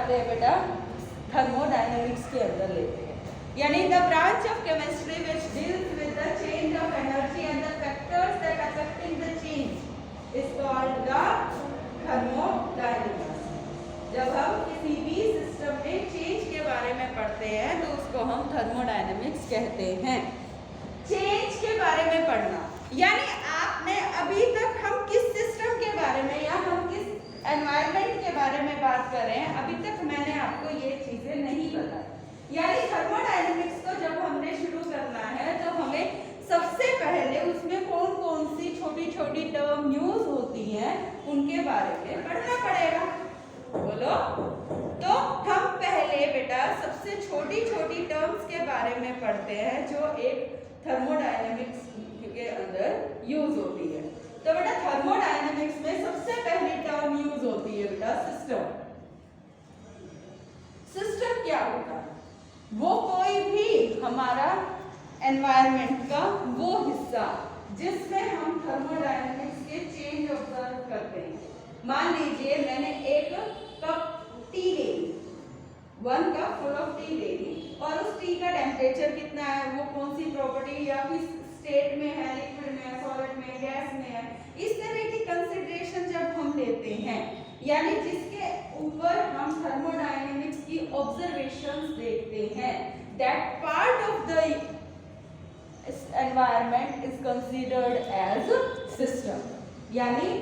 जाते हैं बेटा थर्मोडायनेमिक्स के अंदर लेते हैं, यानी the branch of chemistry which deals with the change of energy and the factors that affecting the change is called the thermodynamics. जब हम किसी भी सिस्टम में चेंज के बारे में पढ़ते हैं तो उसको हम थर्मोडायनेमिक्स कहते हैं। चेंज के बारे में पढ़ना यानी आपने अभी तक हम किस सिस्टम के बारे में या हम किस एनवायरनमेंट के बारे में बात कर रहे हैं, अभी तक मैंने आपको ये चीजें नहीं बताई। यानी थर्मोडायनेमिक्स को जब हमने शुरू करना है तो हमें सबसे पहले उसमें कौन कौन सी छोटी छोटी टर्म यूज होती हैं उनके बारे में पढ़ना पड़ेगा। बोलो, तो हम पहले बेटा सबसे छोटी छोटी टर्म्स के बारे में पढ़ते हैं जो एक थर्मोडायनेमिक्स के अंदर यूज होती है। तो बेटा थर्मोडायनेमिक्स में सबसे पहली टर्म यूज होती है बेटा सिस्टम। सिस्टम क्या होता है? वो कोई भी हमारा एनवायरनमेंट का वो हिस्सा जिसमें हम थर्मोडायनेमिक्स के चेंज ऑब्जर्व करते हैं। मान लीजिए मैंने एक कप टी ले ली, 1 कप फुल ऑफ टी ले ली और उस टी का टेम्परेचर कितना है, वो कौन सी प्रॉपर्टी या किस स्टेट में है, लिक्विड में है, सॉलिड में, गैस में है, इस तरह की कंसिडरेशन जब हम लेते हैं यानी जिसके ऊपर हम थर्मोडायनेमिक्स की ऑब्जर्वेशंस देखते हैं, that part of the environment is considered as system. यानी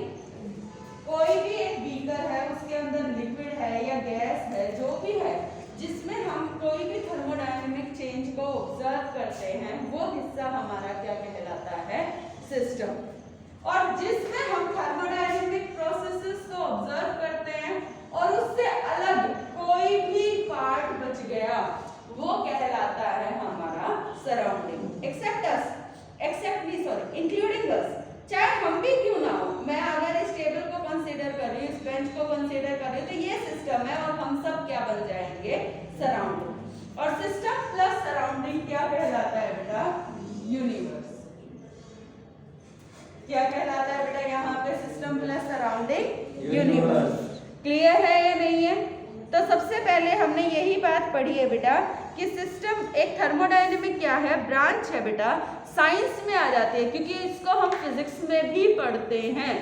कोई भी एक बीकर है, उसके अंदर लिक्विड है या गैस है, जो भी है जिसमें हम कोई भी थर्मोडायनेमिक चेंज को ऑब्जर्व करते हैं, वो हिस्सा हमारा क्या कहलाता है? सिस्टम। और जिसमें हम थर्मोडायनेमिक प्रोसेसेस को ऑब्जर्व करते हैं और उससे अलग कोई भी पार्ट बच गया, वो कहलाता है हमारा सराउंडिंग। एक्सेप्ट अस, एक्सेप्ट मी, सॉरी, इंक्लूडिंग अस, चाहे हम भी क्यों ना हो। मैं अगर इस टेबल को कंसीडर कर रही हूँ, इस बेंच को कंसीडर कर रही हूँ, तो ये सिस्टम है और हम सब क्या बन जाएंगे? सराउंडिंग। और सिस्टम प्लस सराउंडिंग क्या कहलाता है बेटा? यूनिवर्स। क्या कहलाता है बेटा यहाँ पे? System plus surrounding universe. Clear है या नहीं है? तो सबसे पहले हमने यही बात पढ़ी है बेटा कि सिस्टम एक थर्मोडायनेमिक क्या है? ब्रांच है बेटा, साइंस में आ जाती है क्योंकि इसको हम फिजिक्स में भी पढ़ते हैं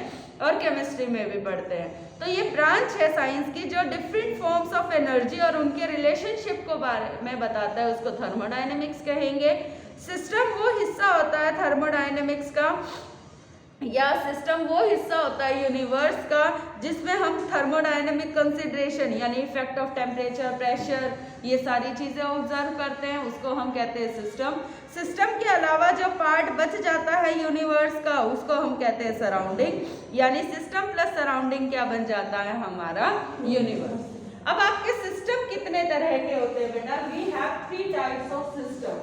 और केमिस्ट्री में भी पढ़ते हैं। तो ये ब्रांच है साइंस की जो डिफरेंट फॉर्म्स ऑफ एनर्जी और उनके रिलेशनशिप को बारे में बताता है, उसको थर्मोडायनेमिक्स कहेंगे। सिस्टम वो हिस्सा होता है थर्मोडायनेमिक्स का, या सिस्टम वो हिस्सा होता है यूनिवर्स का जिसमें हम थर्मोडायनेमिक कंसिडरेशन यानी इफेक्ट ऑफ टेम्परेचर, प्रेशर, ये सारी चीजें ऑब्जर्व करते हैं, उसको हम कहते हैं सिस्टम। सिस्टम के अलावा जो पार्ट बच जाता है यूनिवर्स का, उसको हम कहते हैं सराउंडिंग। यानी सिस्टम प्लस सराउंडिंग क्या बन जाता है? हमारा यूनिवर्स। अब आपके सिस्टम कितने तरह के होते हैं बेटा? We have 3 types of system.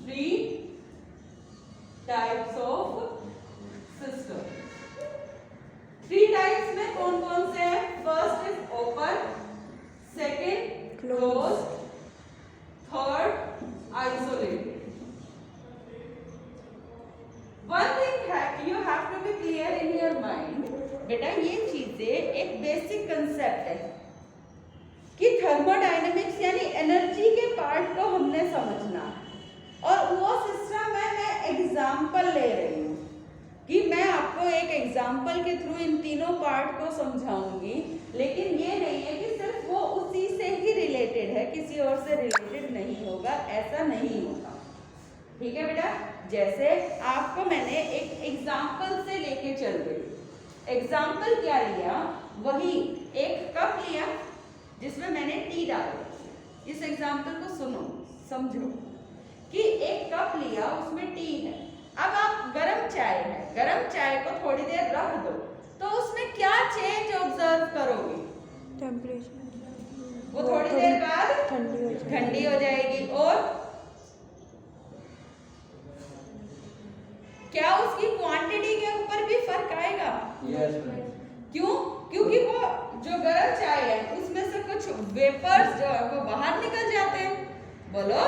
3 types of system. 3 types में कौन कौन से हैं? First is open, second close, third isolated. One thing है, you have to be clear in your mind बेटा, ये चीजें एक बेसिक कंसेप्ट है कि थर्मोडायनेमिक्स यानी एनर्जी के पार्ट को हमने समझना, और वो सिस्टम में मैं एग्जाम्पल ले रही हूँ कि मैं आपको एक एग्जाम्पल के थ्रू इन तीनों पार्ट को समझाऊंगी, लेकिन ये नहीं है कि सिर्फ वो उसी से ही रिलेटेड है, किसी और से रिलेटेड नहीं होगा, ऐसा नहीं होगा। ठीक है बेटा? जैसे आपको मैंने एक एग्जाम्पल से लेके चल गई। एग्जाम्पल क्या लिया? वही एक कप लिया जिसमें मैंने टी डाली। इस एग्जाम्पल को सुनो, समझो कि एक कप लिया, उसमें टी है। अब आप गरम चाय है, गरम चाय को थोड़ी देर रख दो तो उसमें क्या चेंज ऑब्जर्व करोगे? टेम्परेचर। वो थोड़ी देर बाद ठंडी हो जाएगी। और क्या उसकी क्वांटिटी के ऊपर भी फर्क आएगा? क्यों? क्योंकि वो जो गरम चाय है उसमें से कुछ वेपर्स जो है वो बाहर निकल जाते हैं। बोलो,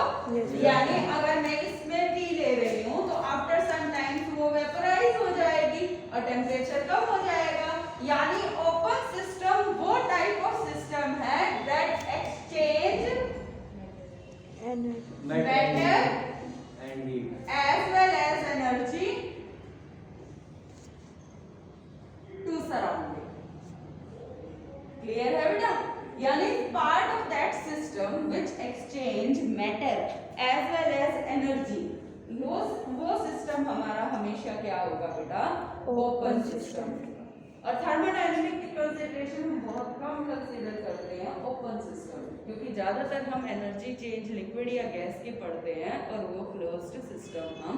यानी अगर मैं इसमें टी ले रही हूँ तो आफ्टर सम टाइम वो वेपराइज हो जाएगी और टेम्परेचर कम हो जाएगा। यानी ओपन सिस्टम वो टाइप ऑफ सिस्टम है क्लियर है बेटा? यानी part of that system which exchange matter as well as energy, वो सिस्टम हमारा हमेशा क्या होगा बेटा? Open system. और थर्मोडायनेमिक की कंसीडरेशन हम बहुत कम कंसीडर करते हैं ओपन सिस्टम, क्योंकि ज्यादातर हम एनर्जी चेंज लिक्विड या गैस की पढ़ते हैं और वो क्लोज्ड सिस्टम हम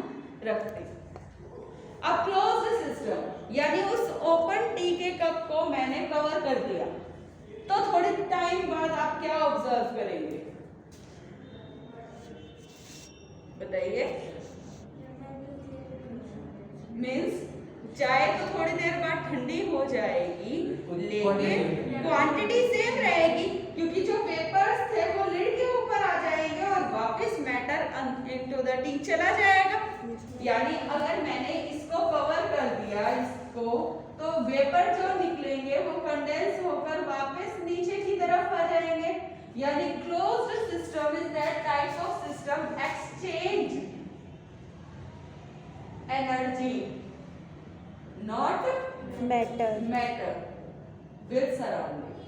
रखते हैं। अब क्लोज्ड सिस्टम यानी उस ओपन टी के कप को मैंने कवर कर दिया, तो थोड़े टाइम बाद आप क्या ऑब्जर्व करेंगे? बताइए। मीन्स चाय तो थोड़ी देर बाद ठंडी हो जाएगी, लेकिन क्वांटिटी सेम रहेगी, क्योंकि जो वेपर्स थे वो लिड के ऊपर आ जाएंगे और वापस मैटर इनटू द टी चला जाएगा। यानी अगर मैंने इसको कवर कर दिया इसको, तो वेपर जो निकलेंगे वो कंडेंस होकर वापस नीचे की तरफ आ जाएंगे। यानी closed system is that type of system exchange energy not matter with surrounding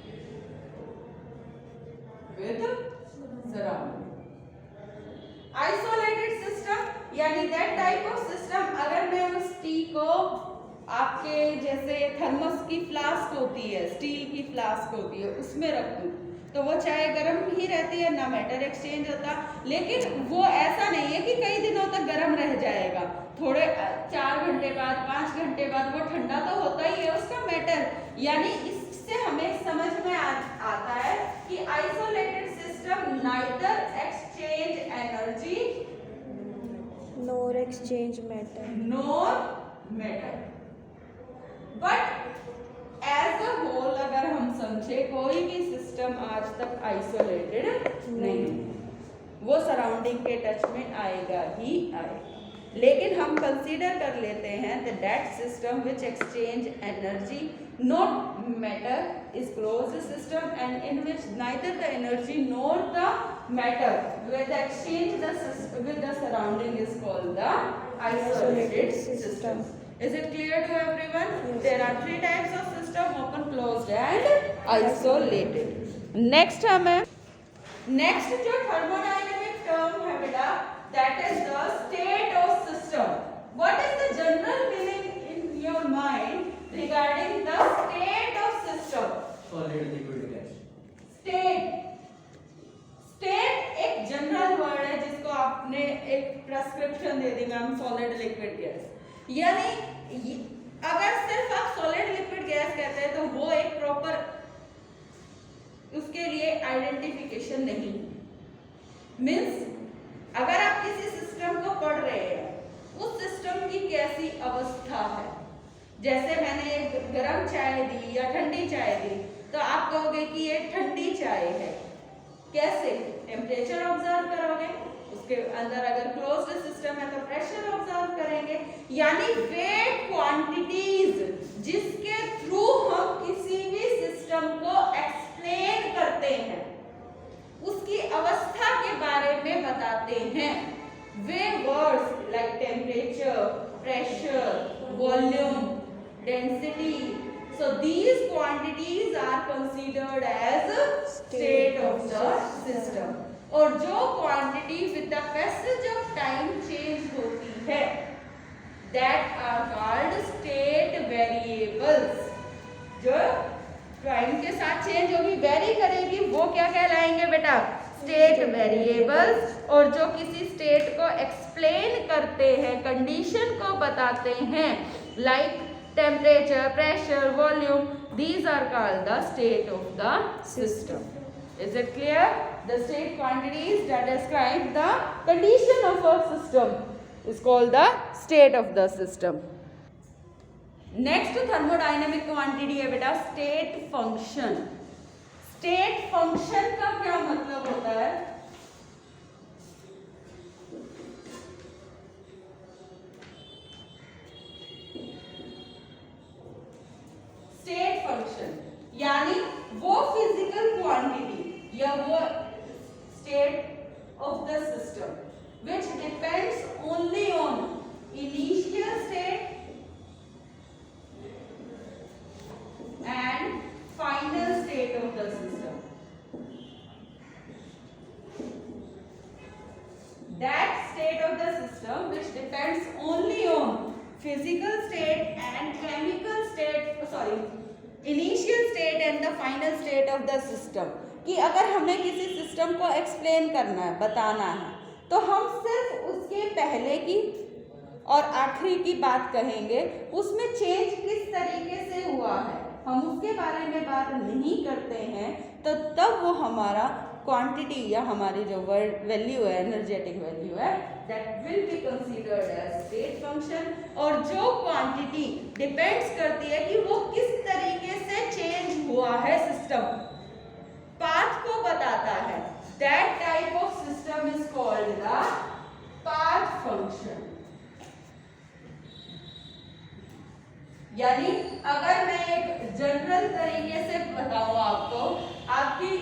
isolated system यानी that type of system, अगर मैं उस टी को आपके जैसे थर्मस की फ्लास्क होती है, स्टील की फ्लास्क होती है, उसमें रख दूं तो वो चाय गर्म ही रहती है, ना मैटर एक्सचेंज होता। लेकिन वो ऐसा नहीं है कि कई दिनों तक गर्म रह जाएगा, थोड़े 4 घंटे बाद 5 घंटे बाद वो ठंडा तो होता ही है उसका मैटर। यानी इससे हमें समझ में आता है कि isolated system neither exchange energy nor exchange matter but as a whole अगर हम समझे कोई भी सिस्टम आज तक आइसोलेटेड नहीं, वो सराउंडिंग के टच में आएगा ही आएगा। लेकिन हम कंसीडर कर लेते हैं that system which exchange energy not matter is closed system and in which neither the energy nor the matter with exchange with the surrounding is called the isolated system. Is it clear to everyone? Yes. There are 3 types of system: open, closed and isolated. Next next जो thermodynamic term है बेटा, that is the state of system. What is the general meaning in your mind regarding the state of system? Solid, liquid, gas. State एक general word है जिसको आपने एक prescription दे दी ma'am, solid liquid gas. यानी अगर सिर्फ आप सॉलिड लिक्विड गैस कहते हैं तो वो एक प्रॉपर उसके लिए आइडेंटिफिकेशन नहीं। मीन्स अगर आप किसी सिस्टम को पढ़ रहे हैं, उस सिस्टम की कैसी अवस्था है, जैसे मैंने एक गर्म चाय दी या ठंडी चाय दी, तो आप कहोगे कि ये ठंडी चाय है। कैसे? टेम्परेचर ऑब्जर्व करोगे, उसके अंदर अगर क्लोज्ड सिस्टम है तो प्रेशर ऑब्जर्व करेंगे। यानी वे क्वांटिटीज जिसके थ्रू हम किसी भी सिस्टम को एक्सप्लेन करते हैं, उसकी अवस्था के बारे में बताते हैं। वे words like temperature, pressure, volume, density, so these quantities are considered as state of the system. और जो quantity with the passage of time change होती है, that are called state variables. जो टाइम के साथ चेंज होगी, वेरी करेगी, वो क्या कहलाएंगे बेटा? State variables. और जो किसी स्टेट को एक्सप्लेन करते हैं, कंडीशन को बताते हैं, like temperature, pressure, volume, these are called the state of the system. Is it clear? The state quantities that describe the condition of a system is called the state of the system. Next thermodynamic quantity है बेटा state function. State function का क्या मतलब होता है? State function यानी वो physical quantity या वो state of the system which depends only on initial state and final state depends only on physical state and chemical state, sorry initial state and the final state of the system. कि अगर हमें किसी system को explain करना है, बताना है, तो हम सिर्फ उसके पहले की और आखिरी की बात कहेंगे, उसमें चेंज किस तरीके से हुआ है हम उसके बारे में बात नहीं करते हैं, तो तब वो हमारा क्वांटिटी या हमारी जो वैल्यू है, एनर्जेटिक वैल्यू है, that will be considered as state function. और जो क्वांटिटी डिपेंड्स करती है कि वो किस तरीके से चेंज हुआ है सिस्टम, पाथ को बताता है, that type of system is called the path function. यानी अगर मैं एक जनरल तरीके से बताऊं आपको, आपकी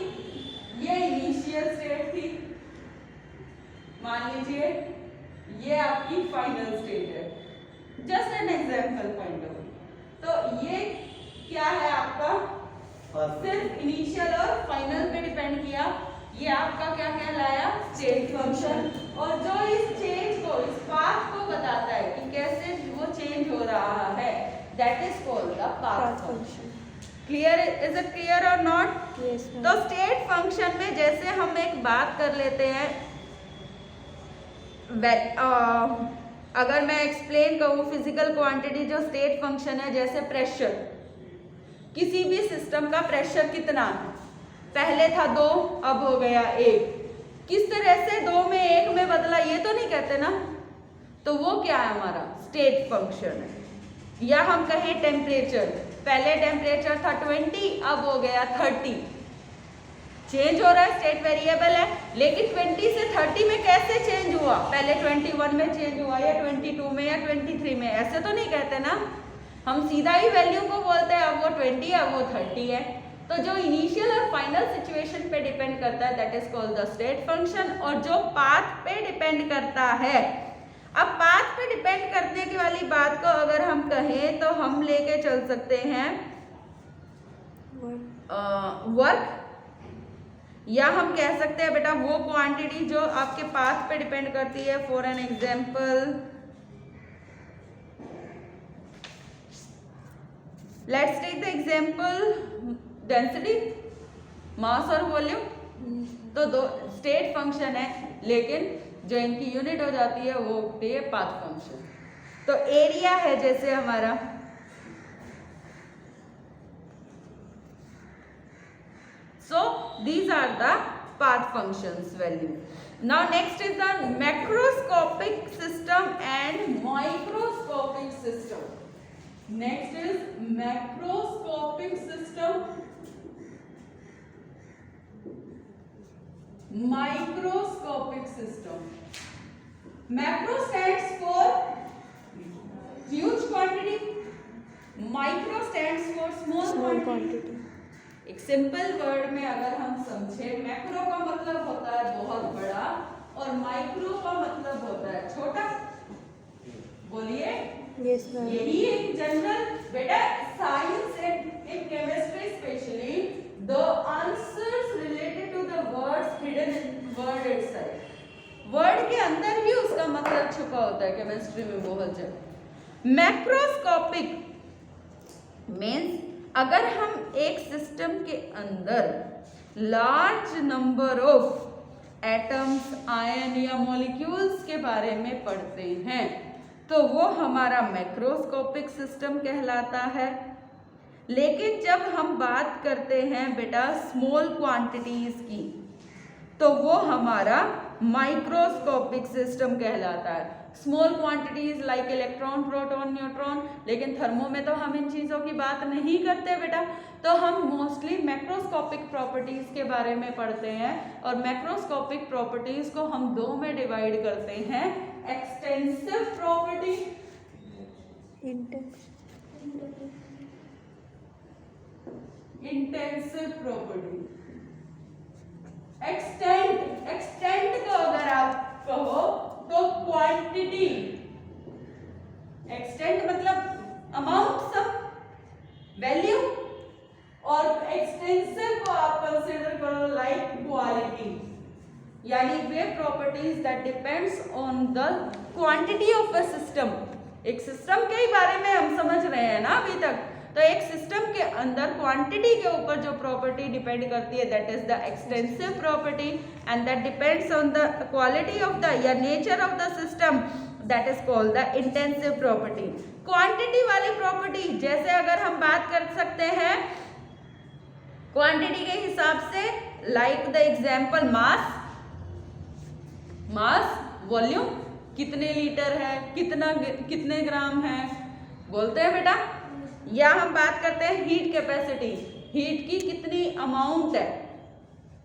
ये इनिशियल स्टेट थी, मान लीजिए ये आपकी फाइनल स्टेट है, just an example find out. तो ये क्या है आपका, सिर्फ इनिशियल और फाइनल पे डिपेंड किया, ये आपका क्या कहलाया, स्टेट फंक्शन। और जो इस चेंज को, इस पाथ को बताता है कि कैसे वो चेंज हो रहा है, that is called the path function. Clear? Is it clear or not? Yes, ma'am. तो स्टेट फंक्शन में जैसे हम एक बात कर लेते हैं, अगर मैं एक्सप्लेन करूं फिजिकल क्वांटिटी जो स्टेट फंक्शन है, जैसे प्रेशर, किसी भी सिस्टम का प्रेशर कितना है, पहले था 2 अब हो गया 1, किस तरह से 2 में 1 में बदला ये तो नहीं कहते ना, तो वो क्या है, हमारा स्टेट फंक्शन है। या हम कहें टेम्परेचर, पहले टेम्परेचर था 20 अब हो गया 30, चेंज हो रहा है, स्टेट वेरिएबल है। लेकिन 20 से 30 में कैसे चेंज हुआ, पहले 21 में चेंज हुआ या 22 में या 23 में, ऐसे तो नहीं कहते ना, हम सीधा ही वैल्यू को बोलते हैं, अब वो 20 अब वो 30 है। तो जो इनिशियल और फाइनल सिचुएशन पे डिपेंड करता है, that is called the state function. और जो पाथ पे डिपेंड करता है, अब पाथ पे डिपेंड करने की वाली बात को अगर हम कहें तो हम लेके चल सकते हैं वर्क, या हम कह सकते हैं बेटा वो क्वांटिटी जो आपके पाथ पे डिपेंड करती है। For an example, let's take the example density, mass और वॉल्यूम। तो दो स्टेट फंक्शन है, लेकिन जो इनकी यूनिट हो जाती है वो होती है पाथ फंक्शन। तो एरिया है जैसे हमारा, so these are the path functions value. Now next is the macroscopic system and microscopic system. Next is macroscopic system, microscopic system. Macro stands for huge quantity, micro stands for small quantity. एक simple word में अगर हम समझे, macro का मतलब होता है बहुत बड़ा और माइक्रो का मतलब होता है छोटा। बोलिए। Yes, ma'am. यही एक जनरल बेटा science and chemistry specially the answers related to the words hidden in word itself. Word के अंदर ही उसका मतलब छुपा होता है केमिस्ट्री में बहुत ज्यादा। मैक्रोस्कोपिक मीन्स अगर हम एक सिस्टम के अंदर large number of atoms, ion या मॉलिक्यूल्स के बारे में पढ़ते हैं तो वो हमारा मैक्रोस्कोपिक सिस्टम कहलाता है। लेकिन जब हम बात करते हैं बेटा स्मॉल क्वांटिटीज की तो वो हमारा माइक्रोस्कोपिक सिस्टम कहलाता है। Small quantities like electron, proton, neutron. लेकिन थर्मो में तो हम इन चीज़ों की बात नहीं करते बेटा, तो हम मोस्टली मैक्रोस्कोपिक प्रॉपर्टीज के बारे में पढ़ते हैं। और मैक्रोस्कोपिक प्रॉपर्टीज को हम दो में डिवाइड करते हैं, extensive property, intensive property. Extent को अगर आप कहो तो क्वांटिटी, एक्सटेंट मतलब अमाउंट, सम वैल्यू, और एक्सटेंसिव को आप कंसीडर करो लाइक क्वालिटी, यानी वे properties that depends on the quantity of a system, एक सिस्टम के ही बारे में हम समझ रहे हैं ना अभी तक, तो एक सिस्टम के अंदर क्वांटिटी के ऊपर जो प्रॉपर्टी डिपेंड करती है that is the extensive property, and that depends on the quality of the या nature of the system, that is called the intensive property. Quantity वाली प्रॉपर्टी जैसे अगर हम बात कर सकते हैं क्वांटिटी के हिसाब से, like the example mass, mass volume, कितने लीटर है, कितने ग्राम है, बोलते हैं बेटा। या हम बात करते हैं हीट कैपेसिटी, हीट की कितनी अमाउंट है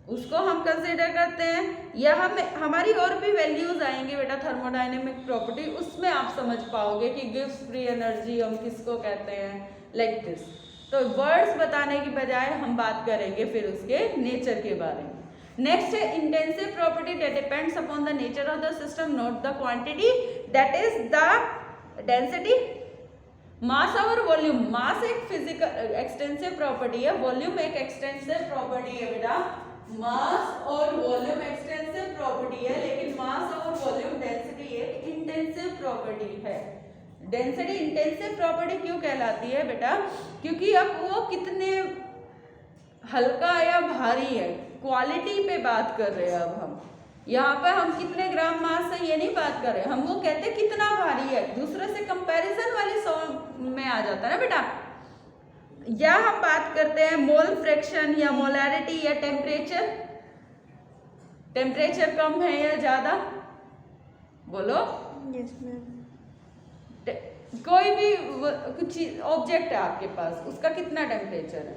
उसको हम कंसीडर करते हैं। या हमारी और भी वैल्यूज आएंगे बेटा थर्मोडायनेमिक प्रॉपर्टी, उसमें आप समझ पाओगे कि गिव्स फ्री एनर्जी हम किसको कहते हैं, लाइक दिस। तो वर्ड्स बताने की बजाय हम बात करेंगे फिर उसके नेचर के बारे में। नेक्स्ट है intensive property that depends upon the nature of the system, not the quantity, that is the density, mass और वॉल्यूम। मास एक फिजिकल एक्सटेंसिव प्रॉपर्टी है, वॉल्यूम एक एक्सटेंसिव प्रॉपर्टी है बेटा। मास और वॉल्यूम एक्सटेंसिव प्रॉपर्टी है, लेकिन मास और वॉल्यूम डेंसिटी एक इंटेंसिव प्रॉपर्टी है। डेंसिटी इंटेंसिव प्रॉपर्टी क्यों कहलाती है बेटा, क्योंकि अब वो कितने हल्का या भारी है, क्वालिटी पे बात कर रहे हैं। अब हम यहाँ पे हम कितने ग्राम मास है ये नहीं बात कर रहे, हम वो कहते हैं कितना भारी है, दूसरे से कंपैरिजन वाली सॉन्ग में आ जाता है ना बेटा। या हम बात करते हैं मोल फ्रैक्शन या मोलैरिटी या टेम्परेचर, टेम्परेचर कम है या ज्यादा, बोलो। Yes ma'am. कोई भी कुछ ऑब्जेक्ट है आपके पास, उसका कितना टेम्परेचर है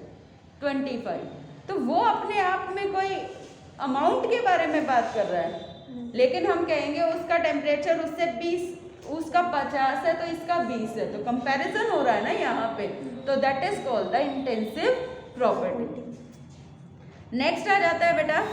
25, तो वो अपने आप में कोई अमाउंट के बारे में बात कर रहा है, लेकिन हम कहेंगे उसका टेम्परेचर उससे 20, उसका 50 है तो इसका 20 है, तो कंपैरिजन हो रहा है ना यहाँ पे, तो that is called the intensive property. Next आ जाता है बेटा